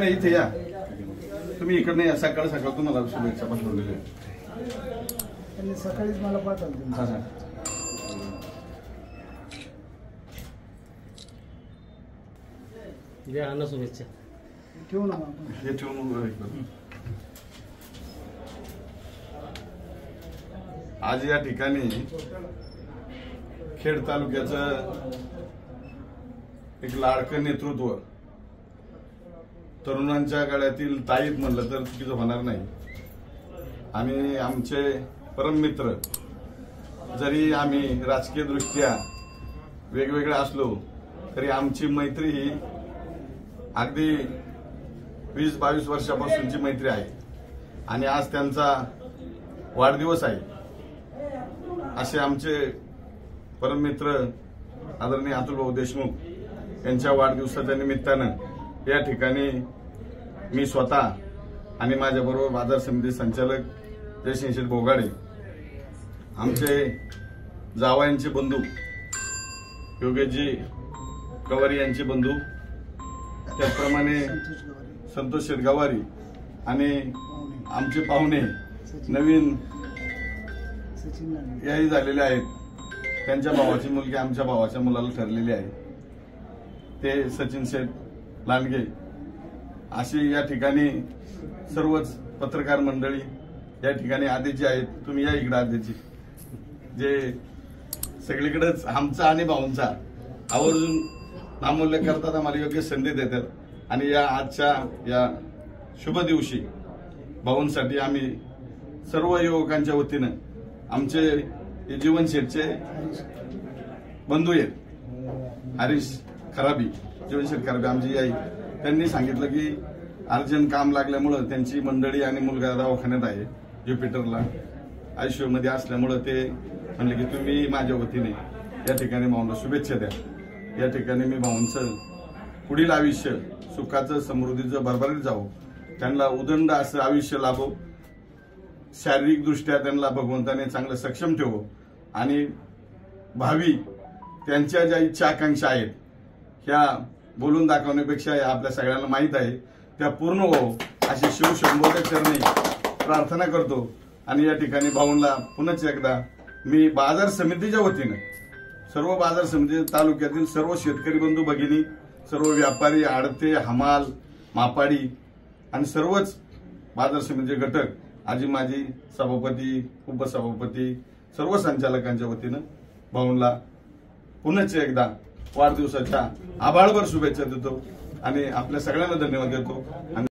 नाही इथे या तुम्ही इकडे या सकाळ सकाळ तुम्हाला शुभेच्छा पाठवलेल्या त्यांनी सकाळीच मला पाठवलं हां हां द्या अन्न शुभेच्छा ठेवू ना आपण हे ठेवून आज या ठिकाणी खेड तालुक्याचं एक लाडकं नेतृत्व तरुणांच्या गळ्यातील ताईत म्हणलं तर चुकीचं होणार नाही आणि आमचे परममित्र जरी आम्ही राजकीय दृष्ट्या वेगवेगळे असलो तरी आमची मैत्री ही अगदी 20-22 वर्षापासूनची मैत्री आहे आणि आज त्यांचा वाढदिवस आहे असे आमचे परममित्र आदरणीय अतुलभाऊ देशमुख यांच्या वाढदिवसाच्या निमित्तानं या ठिकाणी मी स्वतः आणि माझ्याबरोबर बाजार समिती संचालक जयसिंह बोगाडे आमचे जावयांचे बंधू योगेशजी गवारी यांचे बंधू त्याचप्रमाणे संतोष शेठ गवारी आणि आमचे पाहुणे नवीन याही झालेले आहेत त्यांच्या भावाची मुलगी आमच्या भावाच्या मुलाला ठरलेली आहे ते सचिन शेठ लांडगे अशी या ठिकाणी सर्वच पत्रकार मंडळी या ठिकाणी आधीची आहेत तुम्ही या इकडे आधीची जे सगळीकडेच आमचा आणि भाऊंचा आवर्जून नामोल्लेख करतात आम्हाला योग्य संधी देतात आणि या आजच्या या शुभ दिवशी भाऊंसाठी आम्ही सर्व युवकांच्या वतीनं आमचे जीवन शेठचे बंधू आहेत हरीश खराबी जीवन शेठ खराबी आमची आई त्यांनी सांगितलं की अर्जंट काम लागल्यामुळं त्यांची मंडळी आणि मुलगा दवाखान्यात आहे ज्युपिटरला आयसीयू मध्ये असल्यामुळं ते म्हणले की तुम्ही माझ्या वतीने या ठिकाणी भाऊंना शुभेच्छा द्या या ठिकाणी मी भाऊंचं पुढील आयुष्य सुखाचं समृद्धीचं भरभरीत जावं त्यांना उदंड असं आयुष्य लाभो शारीरिक दृष्ट्या त्यांना भगवंताने चांगलं सक्षम ठेवो आणि भावी त्यांच्या ज्या इच्छा आकांक्षा आहेत ह्या बोलून दाखवण्यापेक्षा आपल्या सगळ्यांना माहीत आहे त्या पूर्ण हो अशी शिवशंभोदक करणे प्रार्थना करतो आणि या ठिकाणी भाऊंना पुनच एकदा मी बाजार समितीच्या वतीनं सर्व बाजार समिती तालुक्यातील सर्व शेतकरी बंधू भगिनी सर्व व्यापारी आडते हमाल मापाडी आणि सर्वच बाजार समितीचे घटक आजी माजी सभापती उपसभापती सर्व संचालकांच्या वतीनं भाऊंना पुनच एकदा वाढदिवसाच्या आभाळभर शुभेच्छा देतो आणि आपल्या सगळ्यांना धन्यवाद देतो आणि